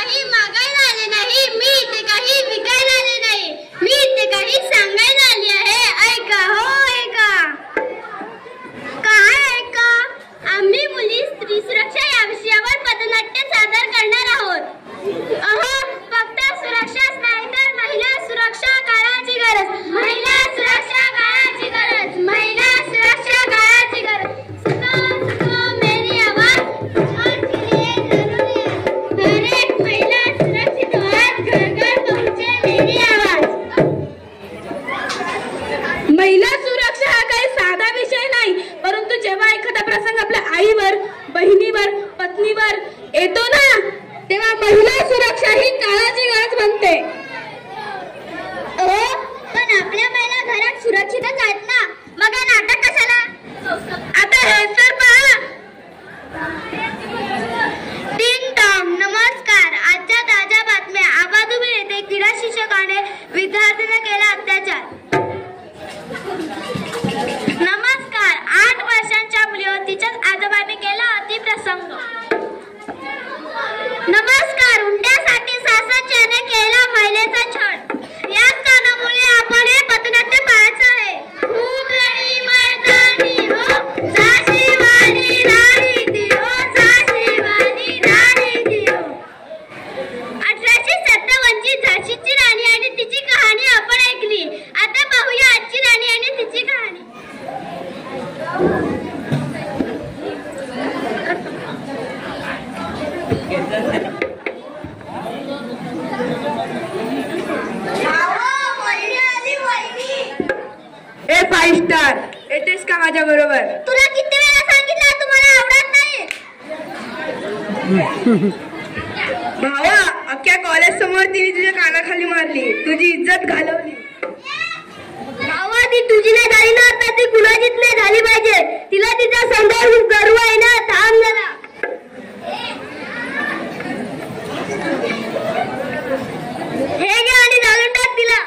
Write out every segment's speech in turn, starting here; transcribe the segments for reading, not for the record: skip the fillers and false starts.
काही मागायला आले नाही, मी इथे काही विकायला आले नाही, मी इथे काही सांगायला आली आहे. ऐका हो ऐका. काय ऐका? आम्ही मुली स्त्री सुरक्षा या विषयावर पथनाट्य सादर करणार आहोत. फक्त सुरक्षाच नाही तर महिला सुरक्षा काळाची गरज, महिला सुरक्षा काळाची गरज, महिला सुरक्षा काळाची गरज. सुनो मेरी आवाज, समाज के लिए जरूरी है. हर एक महिला सुरक्षित हो, घर घर पहुंचे मेरी आवाज. महिला सुरक्षा हा काही साधा विषय नाही, परंतु जेव्हा एखादा प्रसंग आपल्या आईवर, बहिणीवर, पत्नीवर येतो ना, तेव्हा महिला सुरक्षा ही काळाची गरज बनते. पण आपल्या महिला घरात सुरक्षितच आहेत ना, मग हे नाटक कशाला? आता हे तर पहा. टिंग टॉंग. नमस्कार. आजच्या ताज्या बातम्या. आबादुबी येथे क्रीडा शिक्षकाने विद्यार्थ्यांना केला अत्याचार. नमस्कार. 8 वर्षांच्या मुलीवर तिच्याच आजोबांनी केला अतिप्रसंग. नमस्कार. हुंड्यासाठी सासरच्याने केला महिलेचा छळ. याच कारणामुळे आपण हे पथनाट्य पाहायचं आहे. खूप लढी मर्दानी हो, झाशीवाली राणी ती हो, झाशीवाली राणी ती हो. 1857 ची झाशीची राणी आणि तिची कहाणी आपण ऐकली. आता पाहूया आजची राणी आणि तिची कहाणी. ए 5 स्टार, येतेस का माझ्या बरोबर? तुला किती वेळा सांगितलं तुम्हाला आवडत नाही? भावा, अख्ख्या कॉलेज समोर तिने तुझ्या कानाखाली मारली, तुझी इज्जत घालवली. भावा, ती तुझी नाही झाली ना, तर ती कुणाचीच नाही झाली पाहिजे. तिला तिचा संसार खूप गर्व आहे ना. थांब जरा. हे घे आणि घालून टाक तिला.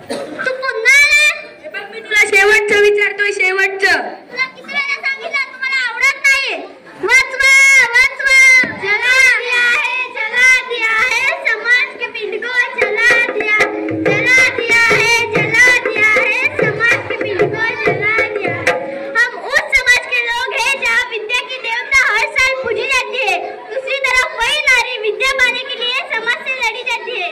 तू पुन्हा आला? बघ, मी तुला शेवटचं विचारतोय, शेवटचं. तुला किती वेळा सांगितलं तुम्हाला आवडत नाही? वाचवा वाचवा. जला दिया है समाज के पिंड को, जला दिया है समाज के पिंड को, जला दिया. हम उस समाज के लोग हैं जहाँ विद्या की देवता हर साल पूजी जाती है. दूसरी तरफ वही नारी विद्या पाने के लिए समाज से लड़ी जाती है.